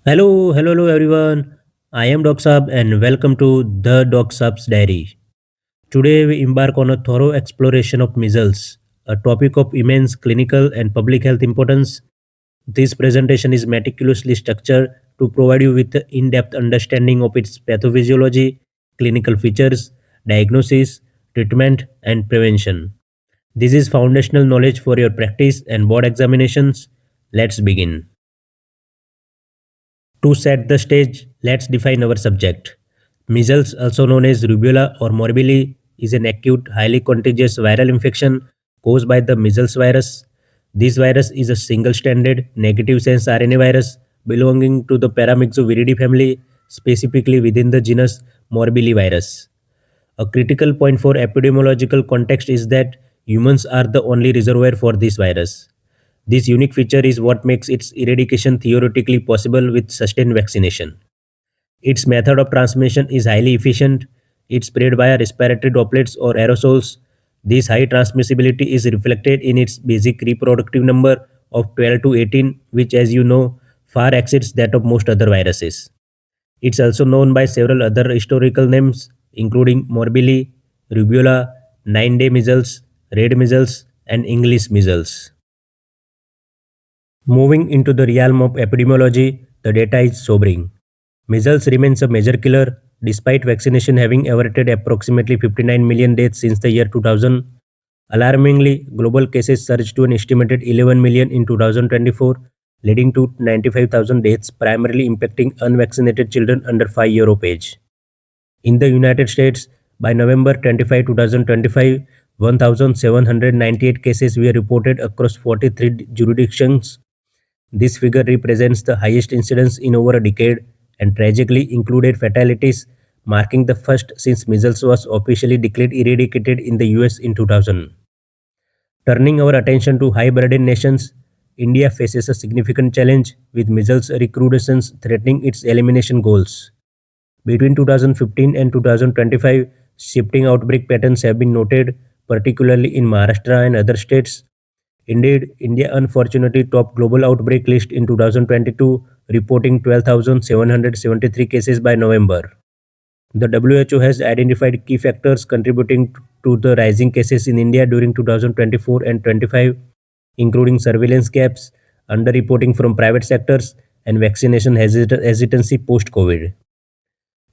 Hello everyone. I am Docsaab and welcome to the Docsaab's Diary. Today we embark on a thorough exploration of measles, a topic of immense clinical and public health importance. This presentation is meticulously structured to provide you with an in-depth understanding of its pathophysiology, clinical features, diagnosis, treatment, and prevention. This is foundational knowledge for your practice and board examinations. Let's begin. To set the stage, let's define our subject. Measles, also known as rubeola or morbilli, is an acute, highly contagious viral infection caused by the measles virus. This virus is a single-stranded, negative-sense RNA virus belonging to the paramyxoviridae family, specifically within the genus Morbillivirus. A critical point for epidemiological context is that humans are the only reservoir for this virus. This unique feature is what makes its eradication theoretically possible with sustained vaccination. Its method of transmission is highly efficient. It's spread via respiratory droplets or aerosols. This high transmissibility is reflected in its basic reproductive number of 12 to 18, which, as you know, far exceeds that of most other viruses. It's also known by several other historical names, including morbilli, rubeola, nine-day measles, red measles, and English measles. Moving into the realm of epidemiology, the data is sobering. Measles remains a major killer, despite vaccination having averted approximately 59 million deaths since the year 2000. Alarmingly, global cases surged to an estimated 11 million in 2024, leading to 95,000 deaths, primarily impacting unvaccinated children under 5 years of age. In the United States, by November 25, 2025, 1,798 cases were reported across 43 jurisdictions. This figure represents the highest incidence in over a decade and tragically included fatalities, marking the first since measles was officially declared eradicated in the US in 2000. Turning our attention to high burden nations, India faces a significant challenge with measles recrudescence threatening its elimination goals. Between 2015 and 2025, shifting outbreak patterns have been noted, particularly in Maharashtra and other states. Indeed, India unfortunately topped global outbreak list in 2022, reporting 12,773 cases by November. The WHO has identified key factors contributing to the rising cases in India during 2024 and 25, including surveillance gaps, underreporting from private sectors, and vaccination hesitancy post-COVID.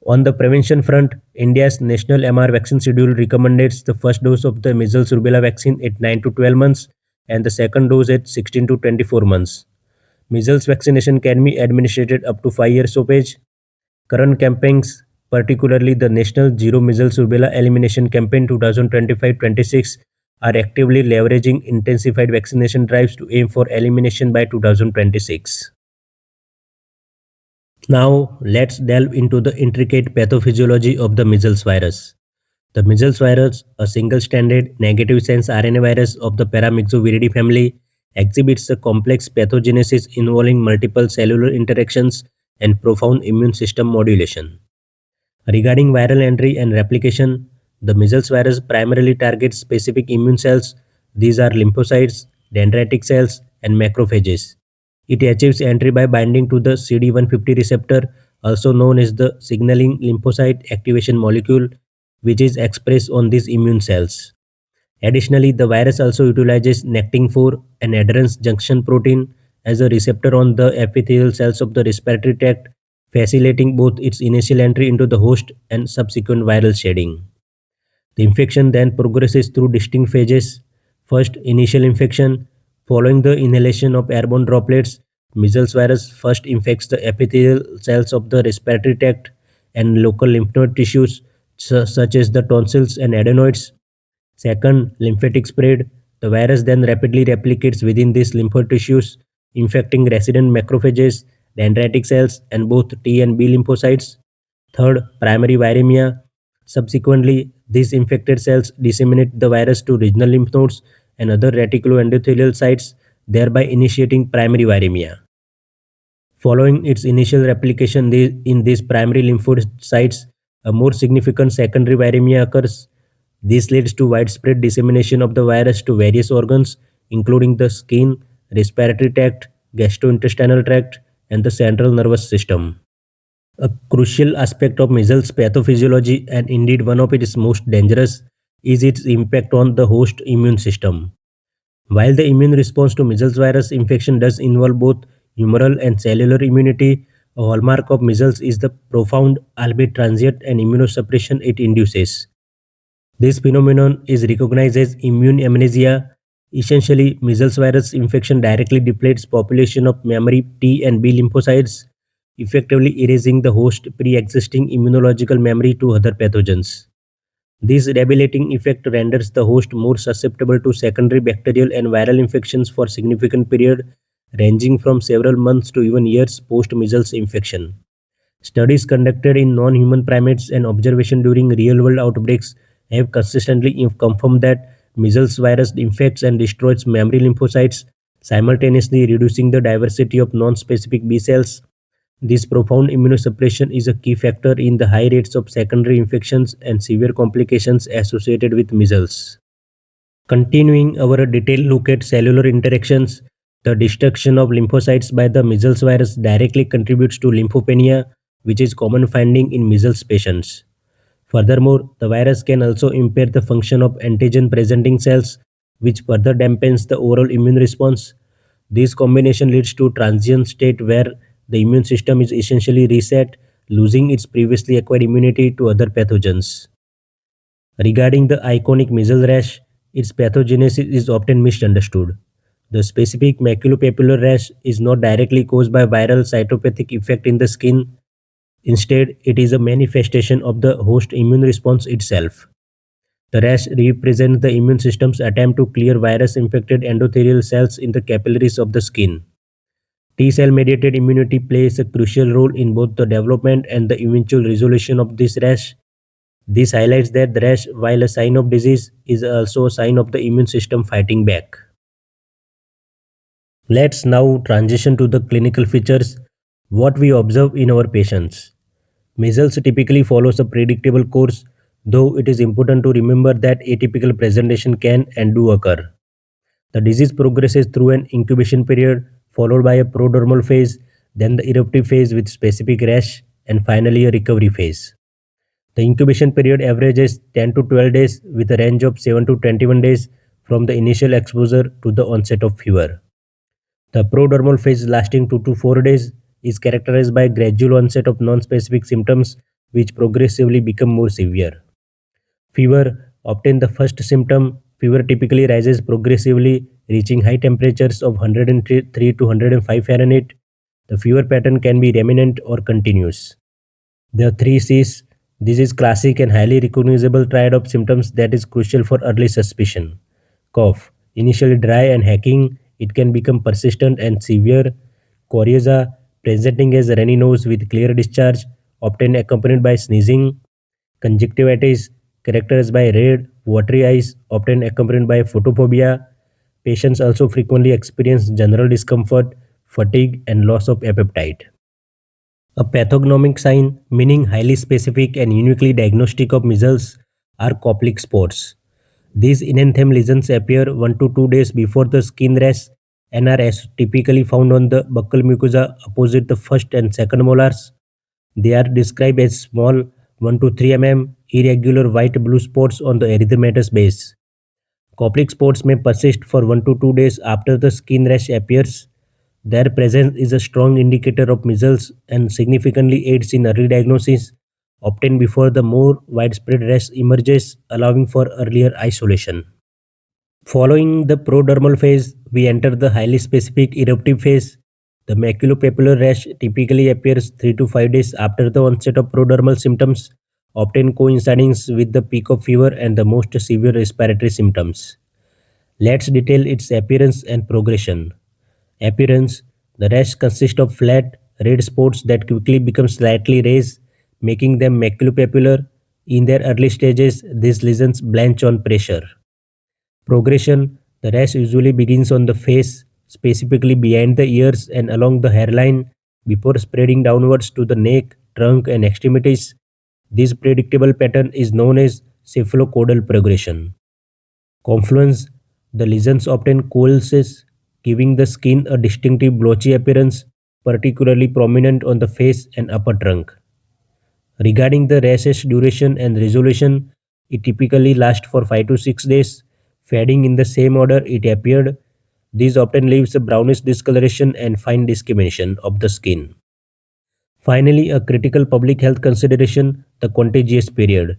On the prevention front, India's national MR vaccine schedule recommends the first dose of the measles rubella vaccine at 9 to 12 months and the second dose at 16 to 24 months. Measles vaccination can be administered up to 5 years of age. Current campaigns, particularly the National Zero Measles Rubella Elimination Campaign 2025-26, are actively leveraging intensified vaccination drives to aim for elimination by 2026. Now, let's delve into the intricate pathophysiology of the measles virus. The measles virus, a single-stranded negative-sense RNA virus of the paramyxoviridae family, exhibits a complex pathogenesis involving multiple cellular interactions and profound immune system modulation. Regarding viral entry and replication, the measles virus primarily targets specific immune cells. These are lymphocytes, dendritic cells, and macrophages. It achieves entry by binding to the CD150 receptor, also known as the signaling lymphocyte activation molecule, which is expressed on these immune cells. Additionally, the virus also utilizes Nectin-4, an adherence junction protein, as a receptor on the epithelial cells of the respiratory tract, facilitating both its initial entry into the host and subsequent viral shedding. The infection then progresses through distinct phases. First, initial infection. Following the inhalation of airborne droplets, measles virus first infects the epithelial cells of the respiratory tract and local lymph node tissues, such as the tonsils and adenoids. Second, lymphatic spread. The virus then rapidly replicates within these lymphoid tissues, infecting resident macrophages, dendritic cells, and both T and B lymphocytes. Third, primary viremia. Subsequently, these infected cells disseminate the virus to regional lymph nodes and other reticuloendothelial sites, thereby initiating primary viremia. Following its initial replication in these primary lymphoid sites, a more significant secondary viremia occurs. This leads to widespread dissemination of the virus to various organs, including the skin, respiratory tract, gastrointestinal tract, and the central nervous system. A crucial aspect of measles pathophysiology, and indeed one of its most dangerous, is its impact on the host immune system. While the immune response to measles virus infection does involve both humoral and cellular immunity, a hallmark of measles is the profound, albeit transient, and immunosuppression it induces. This phenomenon is recognized as immune amnesia. Essentially, measles virus infection directly depletes population of memory T and B lymphocytes, effectively erasing the host pre-existing immunological memory to other pathogens. This debilitating effect renders the host more susceptible to secondary bacterial and viral infections for significant period ranging from several months to even years post measles infection. Studies conducted in non-human primates and observation during real-world outbreaks have consistently confirmed that measles virus infects and destroys memory lymphocytes, simultaneously reducing the diversity of non-specific B cells. This profound immunosuppression is a key factor in the high rates of secondary infections and severe complications associated with measles. Continuing our detailed look at cellular interactions, the destruction of lymphocytes by the measles virus directly contributes to lymphopenia, which is common finding in measles patients. Furthermore, the virus can also impair the function of antigen presenting cells, which further dampens the overall immune response. This combination leads to transient state where the immune system is essentially reset, losing its previously acquired immunity to other pathogens. Regarding the iconic measles rash, its pathogenesis is often misunderstood. The specific maculopapular rash is not directly caused by viral cytopathic effect in the skin. Instead, it is a manifestation of the host immune response itself. The rash represents the immune system's attempt to clear virus infected endothelial cells in the capillaries of the skin. T cell mediated immunity plays a crucial role in both the development and the eventual resolution of this rash. This highlights that the rash, while a sign of disease, is also a sign of the immune system fighting back. Let's now transition to the clinical features, what we observe in our patients. Measles typically follows a predictable course, though it is important to remember that atypical presentation can and do occur. The disease progresses through an incubation period, followed by a prodromal phase, then the eruptive phase with specific rash, and finally a recovery phase. The incubation period averages 10 to 12 days with a range of 7 to 21 days from the initial exposure to the onset of fever. The prodromal phase, lasting 2 to 4 days, is characterized by gradual onset of non-specific symptoms which progressively become more severe. Fever, often the first symptom, fever typically rises progressively, reaching high temperatures of 103 to 105 Fahrenheit. The fever pattern can be remnant or continuous. The three C's. This is classic and highly recognizable triad of symptoms that is crucial for early suspicion. Cough. Initially dry and hacking, it can become persistent and severe. Coryza, presenting as a runny nose with clear discharge, often accompanied by sneezing. Conjunctivitis, characterized by red, watery eyes, often accompanied by photophobia. Patients also frequently experience general discomfort, fatigue, and loss of appetite. A pathognomic sign, meaning highly specific and uniquely diagnostic of measles, are Koplik spots. These enanthem lesions appear 1 to 2 days before the skin rash and are typically found on the buccal mucosa opposite the first and second molars. They are described as small 1 to 3 mm irregular white-blue spots on the erythematous base. Koplik spots may persist for 1 to 2 days after the skin rash appears. Their presence is a strong indicator of measles and significantly aids in early diagnosis, often before the more widespread rash emerges, allowing for earlier isolation. Following the prodromal phase, we enter the highly specific eruptive phase. The maculopapular rash typically appears 3 to 5 days after the onset of prodromal symptoms, often coinciding with the peak of fever and the most severe respiratory symptoms. Let's detail its appearance and progression. Appearance: the rash consists of flat, red spots that quickly become slightly raised, making them maculopapular. In their early stages, these lesions blanch on pressure. Progression: the rash usually begins on the face, specifically behind the ears and along the hairline, before spreading downwards to the neck, trunk, and extremities. This predictable pattern is known as cephalocodal progression. Confluence: the lesions often coalesce, giving the skin a distinctive blotchy appearance. particularly prominent on the face and upper trunk. Regarding the rash's duration and resolution, it typically lasts for 5 to 6 days, fading in the same order it appeared. This often leaves a brownish discoloration and fine discoloration of the skin. Finally, a critical public health consideration, the contagious period.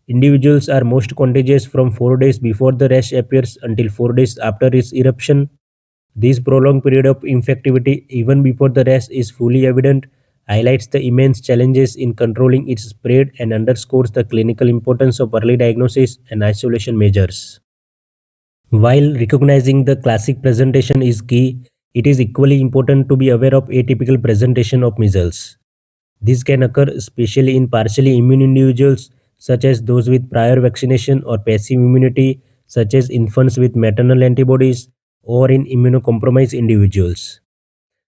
Individuals are most contagious from 4 days before the rash appears until 4 days after its eruption. This prolonged period of infectivity, even before the rash is fully evident, highlights the immense challenges in controlling its spread and underscores the clinical importance of early diagnosis and isolation measures. While recognizing the classic presentation is key, it is equally important to be aware of atypical presentation of measles. This can occur especially in partially immune individuals, such as those with prior vaccination, or passive immunity, such as infants with maternal antibodies, or in immunocompromised individuals.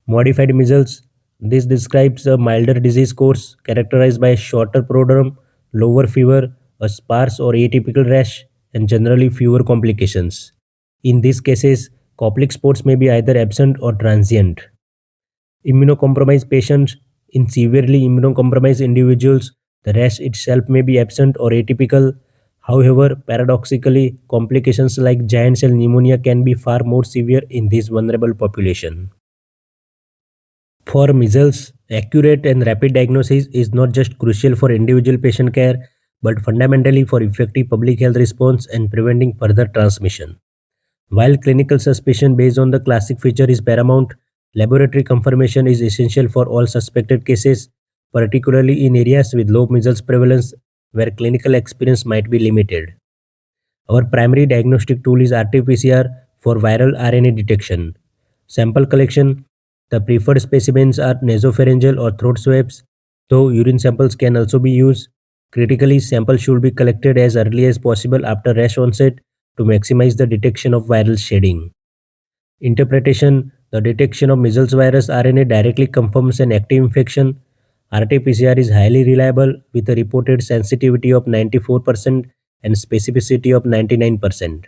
Modified measles. This describes a milder disease course characterized by a shorter prodrome, lower fever, a sparse or atypical rash, and generally fewer complications. In these cases, Koplik spots may be either absent or transient. Immunocompromised patients. In severely immunocompromised individuals, the rash itself may be absent or atypical. However, paradoxically, complications like giant cell pneumonia can be far more severe in this vulnerable population. For measles, accurate and rapid diagnosis is not just crucial for individual patient care, but fundamentally for effective public health response and preventing further transmission. While clinical suspicion based on the classic feature is paramount, laboratory confirmation is essential for all suspected cases, particularly in areas with low measles prevalence where clinical experience might be limited. Our primary diagnostic tool is RT-PCR for viral RNA detection. Sample collection. The preferred specimens are nasopharyngeal or throat swabs, though urine samples can also be used. Critically, samples should be collected as early as possible after rash onset to maximize the detection of viral shedding. Interpretation. The detection of measles virus RNA directly confirms an active infection. RT-PCR is highly reliable with a reported sensitivity of 94% and specificity of 99%.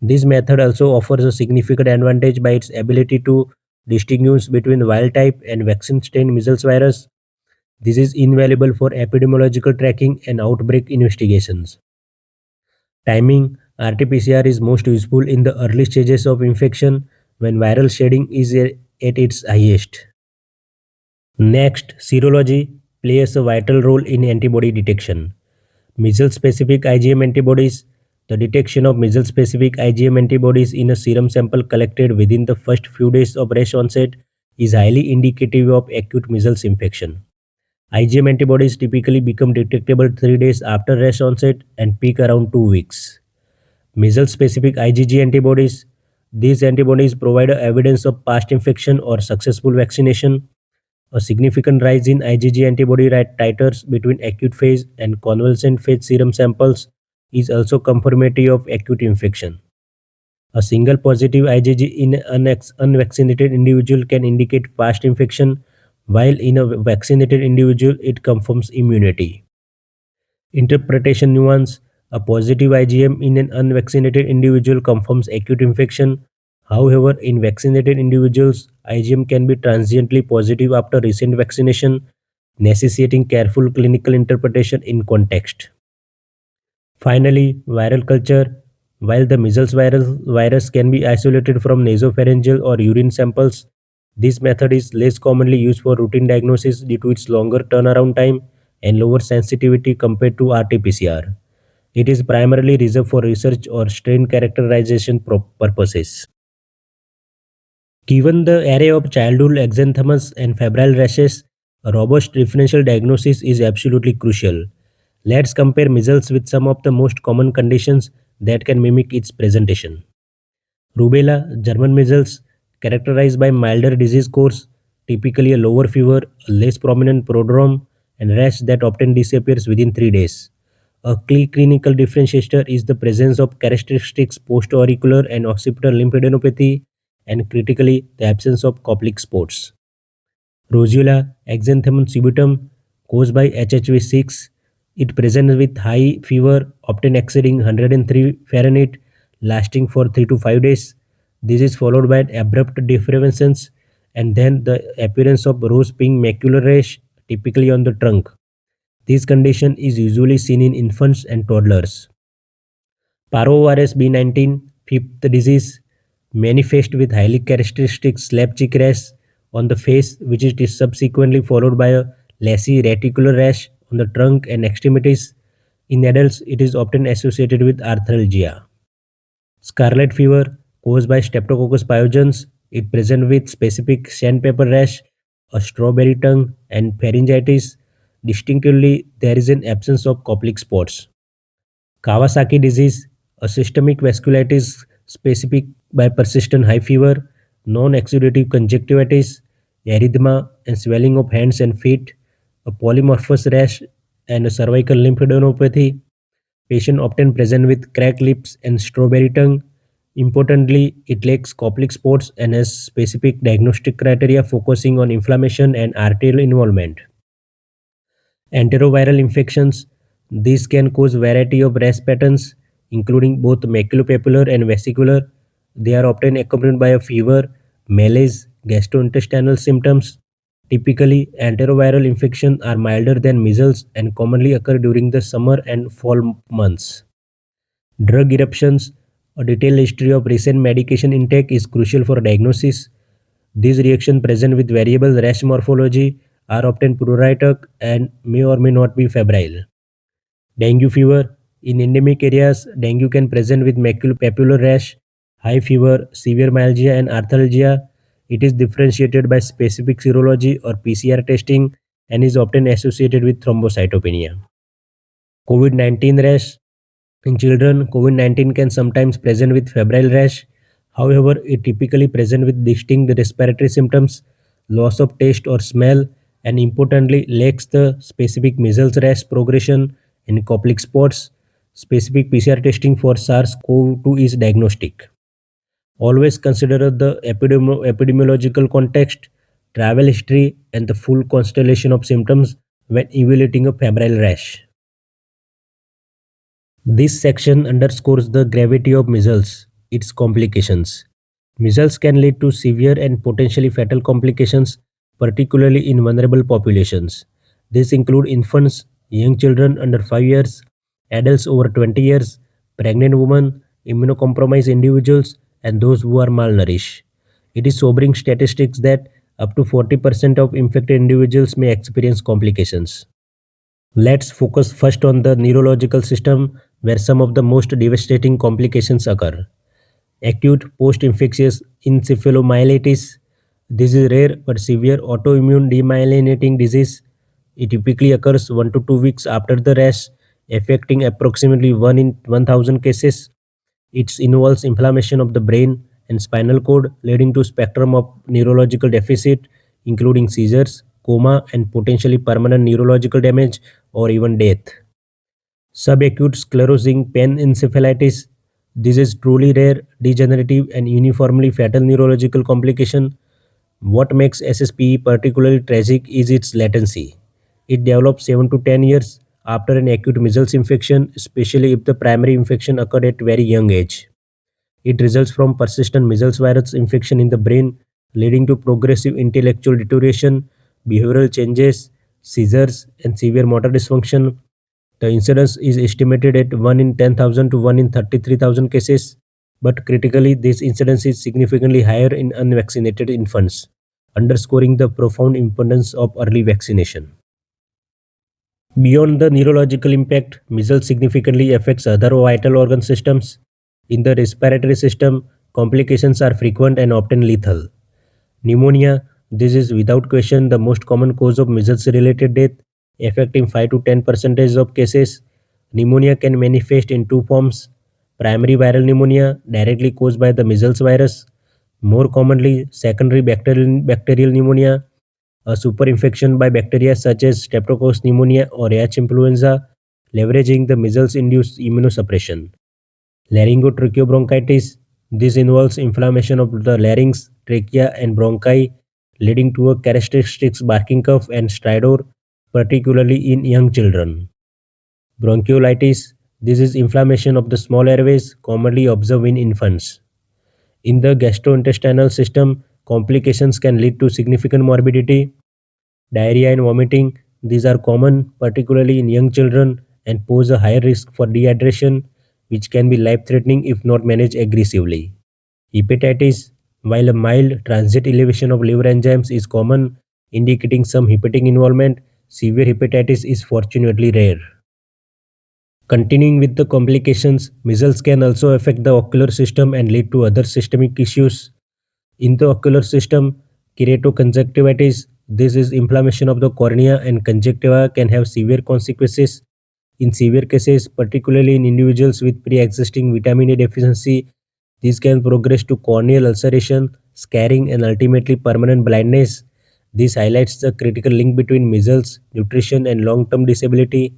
This method also offers a significant advantage by its ability to distinguish between wild type and vaccine strain measles virus. This is invaluable for epidemiological tracking and outbreak investigations. Timing. RT-PCR is most useful in the early stages of infection when viral shedding is at its highest. Next, serology plays a vital role in antibody detection. Measles-specific IgM antibodies. The detection of measles-specific IgM antibodies in a serum sample collected within the first few days of rash onset is highly indicative of acute measles infection. IgM antibodies typically become detectable 3 days after rash onset and peak around 2 weeks. Measles-specific IgG antibodies. These antibodies provide evidence of past infection or successful vaccination. A significant rise in IgG antibody titers between acute phase and convalescent phase serum samples is also confirmatory of acute infection. A single positive IgG in an unvaccinated individual can indicate past infection, while in a vaccinated individual it confirms immunity. Interpretation nuance. A positive IgM in an unvaccinated individual confirms acute infection. However, in vaccinated individuals, IgM can be transiently positive after recent vaccination, necessitating careful clinical interpretation in context. Finally, viral culture. While the measles virus can be isolated from nasopharyngeal or urine samples, this method is less commonly used for routine diagnosis due to its longer turnaround time and lower sensitivity compared to RT-PCR. It is primarily reserved for research or strain characterization purposes. Given the array of childhood exanthemas and febrile rashes, a robust differential diagnosis is absolutely crucial. Let's compare measles with some of the most common conditions that can mimic its presentation. Rubeola, German measles, characterized by milder disease course, typically a lower fever, a less prominent prodrome, and rash that often disappears within 3 days. A key clinical differentiator is the presence of characteristics post-auricular and occipital lymphadenopathy, and critically, the absence of Koplik spots. Roseola exanthemum subitum, caused by HHV6. It presents with high fever, often exceeding 103 Fahrenheit, lasting for 3 to 5 days. This is followed by an abrupt defervescence and then the appearance of rose pink macular rash, typically on the trunk. This condition is usually seen in infants and toddlers. Parvovirus B19, fifth disease, manifest with highly characteristic slap cheek rash on the face, which is subsequently followed by a lacy reticular rash on the trunk and extremities. In adults, it is often associated with arthralgia. Scarlet fever, caused by Streptococcus pyogenes, it presents with specific sandpaper rash, a strawberry tongue, and pharyngitis. Distinctively, there is an absence of Koplik spots. Kawasaki disease, a systemic vasculitis specific by persistent high fever, non-exudative conjunctivitis, erythema and swelling of hands and feet, a polymorphous rash, and a cervical lymphadenopathy. Patient often present with cracked lips and strawberry tongue. Importantly, it lacks Koplik spots and has specific diagnostic criteria focusing on inflammation and arterial involvement. Enteroviral infections. These can cause variety of rash patterns, including both maculopapular and vesicular. They are often accompanied by a fever, malaise, gastrointestinal symptoms. Typically, enteroviral infections are milder than measles and commonly occur during the summer and fall months. Drug eruptions. A detailed history of recent medication intake is crucial for diagnosis. These reactions present with variable rash morphology are often pruritic and may or may not be febrile. Dengue fever. In endemic areas, dengue can present with maculopapular rash, high fever, severe myalgia, and arthralgia. It is differentiated by specific serology or PCR testing and is often associated with thrombocytopenia. COVID-19 rash. In children, COVID-19 can sometimes present with febrile rash. However, it typically presents with distinct respiratory symptoms, loss of taste or smell, and importantly, lacks the specific measles rash progression and Koplik spots. Specific PCR testing for SARS-CoV-2 is diagnostic. Always consider the epidemiological context, travel history, and the full constellation of symptoms when evaluating a febrile rash. This section underscores the gravity of measles, its complications. Measles can lead to severe and potentially fatal complications, particularly in vulnerable populations. These include infants, young children under 5 years, adults over 20 years, pregnant women, immunocompromised individuals, and those who are malnourished. It is sobering statistics that up to 40% of infected individuals may experience complications. Let's focus first on the neurological system where some of the most devastating complications occur. Acute post-infectious encephalomyelitis. This is rare but severe autoimmune demyelinating disease. It typically occurs 1 to 2 weeks after the rash, affecting approximately 1 in 1000 cases. It involves inflammation of the brain and spinal cord, leading to spectrum of neurological deficit, including seizures, coma, and potentially permanent neurological damage or even death. Subacute sclerosing panencephalitis. This is truly rare, degenerative, and uniformly fatal neurological complication. What makes SSPE particularly tragic is its latency. It develops 7 to 10 years after an acute measles infection, especially if the primary infection occurred at very young age. It results from persistent measles virus infection in the brain, leading to progressive intellectual deterioration, behavioral changes, seizures, and severe motor dysfunction. The incidence is estimated at 1 in 10,000 to 1 in 33,000 cases, but critically, this incidence is significantly higher in unvaccinated infants, underscoring the profound importance of early vaccination. Beyond the neurological impact, measles significantly affects other vital organ systems. In the respiratory system, complications are frequent and often lethal. Pneumonia, this is without question the most common cause of measles-related death, affecting 5 to 10% of cases. Pneumonia can manifest in two forms: primary viral pneumonia, directly caused by the measles virus; more commonly, secondary bacterial pneumonia, a superinfection by bacteria such as Streptococcus pneumonia or H. influenza, leveraging the measles-induced immunosuppression. Laryngotracheobronchitis. This involves inflammation of the larynx, trachea, and bronchi, leading to a characteristic barking cough and stridor, particularly in young children. Bronchiolitis. This is inflammation of the small airways, commonly observed in infants. In the gastrointestinal system, Complications can lead to significant morbidity, diarrhea and vomiting. These are common, particularly in young children, and pose a higher risk for dehydration, which can be life threatening if not managed aggressively. Hepatitis, while a mild transient elevation of liver enzymes is common, indicating some hepatic involvement, severe hepatitis is fortunately rare. Continuing with the complications, measles can also affect the ocular system and lead to other systemic issues. In the ocular system, keratoconjunctivitis, this is inflammation of the cornea and conjunctiva, can have severe consequences. In severe cases, particularly in individuals with pre-existing vitamin A deficiency, this can progress to corneal ulceration, scarring, and ultimately permanent blindness. This highlights the critical link between measles, nutrition, and long-term disability.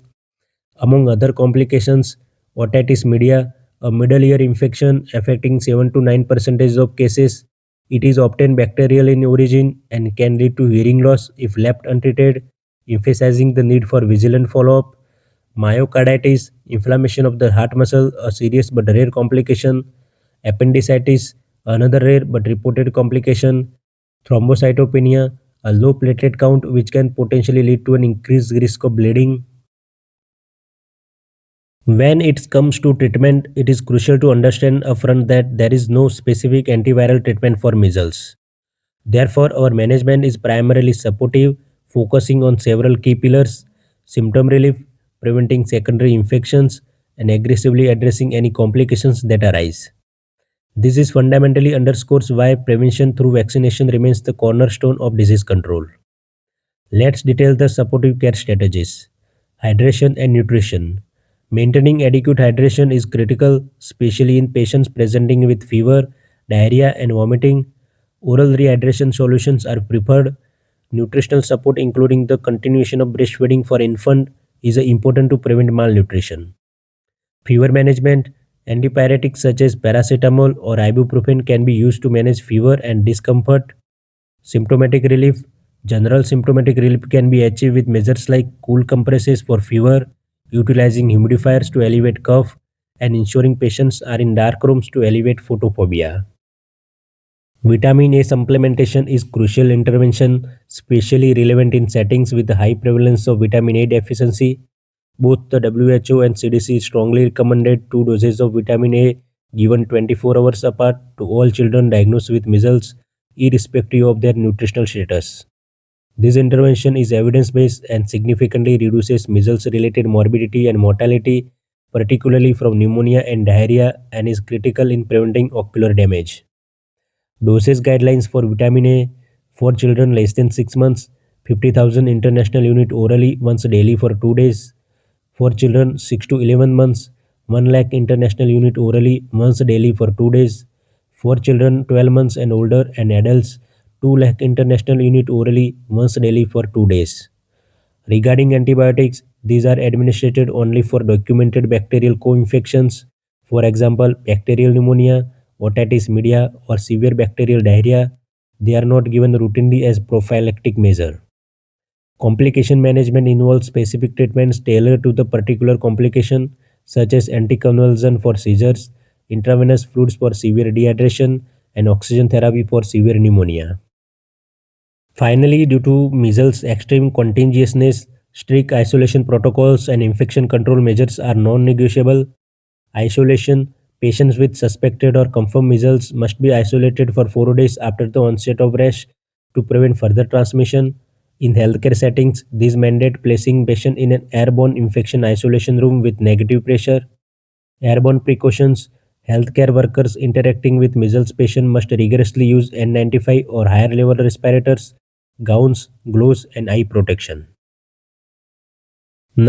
Among other complications, otitis media, a middle ear infection affecting 7 to 9% of cases. It is often bacterial in origin and can lead to hearing loss if left untreated, emphasizing the need for vigilant follow-up. Myocarditis, inflammation of the heart muscle, a serious but rare complication. Appendicitis, another rare but reported complication. Thrombocytopenia, a low platelet count which can potentially lead to an increased risk of bleeding. When it comes to treatment, it is crucial to understand upfront that there is no specific antiviral treatment for measles. Therefore, our management is primarily supportive, focusing on several key pillars: symptom relief, preventing secondary infections, and aggressively addressing any complications that arise. This is fundamentally underscores why prevention through vaccination remains the cornerstone of disease control. Let's detail the supportive care strategies. Hydration and nutrition. Maintaining adequate hydration is critical, especially in patients presenting with fever, diarrhea, and vomiting. Oral rehydration solutions are preferred. Nutritional support, including the continuation of breastfeeding for infant, is important to prevent malnutrition. Fever management. Antipyretics such as paracetamol or ibuprofen can be used to manage fever and discomfort. Symptomatic relief. General symptomatic relief can be achieved with measures like cool compresses for fever, utilizing humidifiers to alleviate cough, and ensuring patients are in dark rooms to alleviate photophobia. Vitamin A supplementation is crucial intervention, especially relevant in settings with a high prevalence of vitamin A deficiency. Both the WHO and CDC strongly recommended 2 doses of vitamin A given 24 hours apart to all children diagnosed with measles, irrespective of their nutritional status. This intervention is evidence based and significantly reduces measles related morbidity and mortality, particularly from pneumonia and diarrhea, and is critical in preventing ocular damage. Dosage guidelines for vitamin A for children less than 6 months: 50,000 international unit orally once daily for 2 days. For children 6 to 11 months, 1 lakh international unit orally once daily for 2 days. For children 12 months and older and adults, 2 lakh international unit orally once daily for 2 days. Regarding antibiotics, these are administered only for documented bacterial co-infections, for example, bacterial pneumonia, otitis media, or severe bacterial diarrhea. They are not given routinely as prophylactic measure. Complication management involves specific treatments tailored to the particular complication, such as anticonvulsant for seizures, intravenous fluids for severe dehydration, and oxygen therapy for severe pneumonia. Finally, due to measles' extreme contagiousness, strict isolation protocols and infection control measures are non-negotiable. Isolation: patients with suspected or confirmed measles must be isolated for 4 days after the onset of rash to prevent further transmission. In healthcare settings, these mandate placing patient in an airborne infection isolation room with negative pressure. Airborne precautions: healthcare workers interacting with measles patients must rigorously use N95 or higher level respirators, gowns, gloves, and eye protection.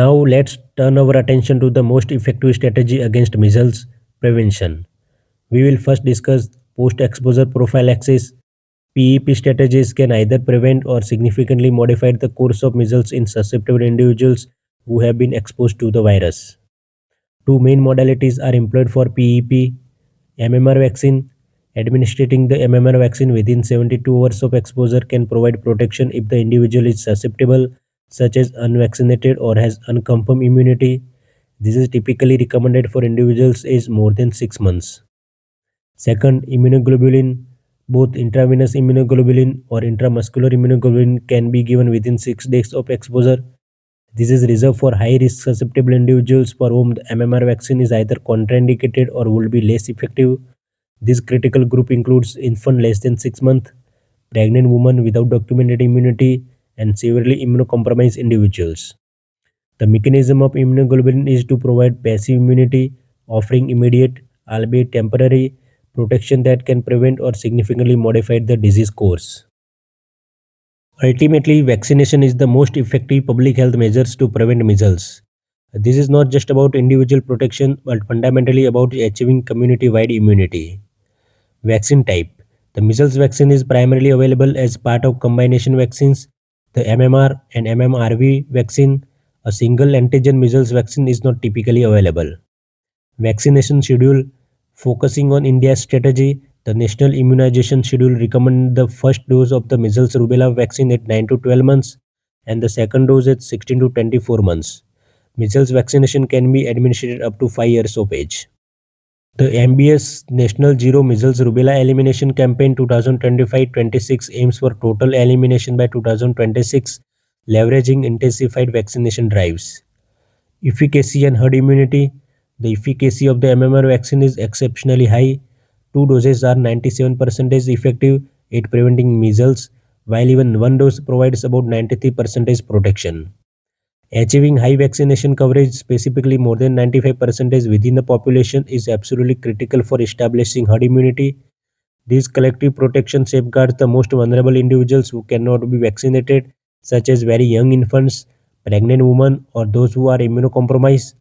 Now let's turn our attention to the most effective strategy against measles: prevention. We will first discuss post-exposure prophylaxis. PEP strategies can either prevent or significantly modify the course of measles in susceptible individuals who have been exposed to the virus. Two main modalities are employed for PEP: MMR vaccine. Administering the MMR vaccine within 72 hours of exposure can provide protection if the individual is susceptible, such as unvaccinated or has unconfirmed immunity. This is typically recommended for individuals aged more than 6 months. Second, immunoglobulin Both intravenous immunoglobulin or intramuscular immunoglobulin can be given within 6 days of exposure. This is reserved for high-risk susceptible individuals for whom the MMR vaccine is either contraindicated or would be less effective. This critical group includes infant less than 6 months, pregnant women without documented immunity, and severely immunocompromised individuals. The mechanism of immunoglobulin is to provide passive immunity, offering immediate, albeit temporary, protection that can prevent or significantly modify the disease course. Ultimately, vaccination is the most effective public health measures to prevent measles. This is not just about individual protection, but fundamentally about achieving community-wide immunity. Vaccine type. The measles vaccine is primarily available as part of combination vaccines. The MMR and MMRV vaccine, a single antigen measles vaccine, is not typically available. Vaccination schedule. Focusing on India's strategy, the National Immunization Schedule recommends the first dose of the measles rubella vaccine at 9 to 12 months and the second dose at 16 to 24 months. Measles vaccination can be administered up to 5 years of age. The MBS National Zero Measles Rubella Elimination Campaign 2025-26 aims for total elimination by 2026, leveraging intensified vaccination drives. Efficacy and herd immunity. The efficacy of the MMR vaccine is exceptionally high. Two doses are 97% effective at preventing measles, while even one dose provides about 93% protection. Achieving high vaccination coverage, specifically more than 95% within the population, is absolutely critical for establishing herd immunity. This collective protection safeguards the most vulnerable individuals who cannot be vaccinated, such as very young infants, pregnant women, or those who are immunocompromised.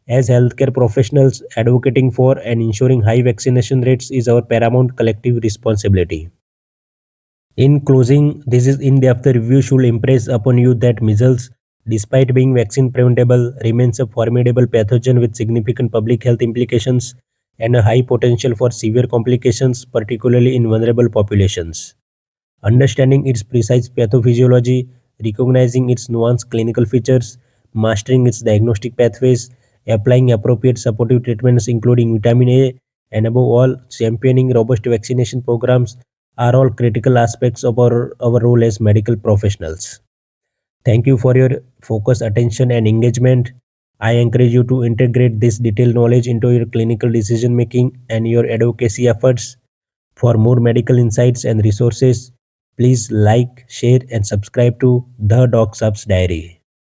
As healthcare professionals, advocating for and ensuring high vaccination rates is our paramount collective responsibility. In closing, this is in-depth review should impress upon you that measles, despite being vaccine preventable, remains a formidable pathogen with significant public health implications and a high potential for severe complications, particularly in vulnerable populations. Understanding its precise pathophysiology, recognizing its nuanced clinical features, mastering its diagnostic pathways, applying appropriate supportive treatments including vitamin A, and above all, championing robust vaccination programs are all critical aspects of our role as medical professionals. Thank you for your focus, attention, and engagement. I encourage you to integrate this detailed knowledge into your clinical decision making and your advocacy efforts. For more medical insights and resources, please like, share, and subscribe to the Docsaab's Diary.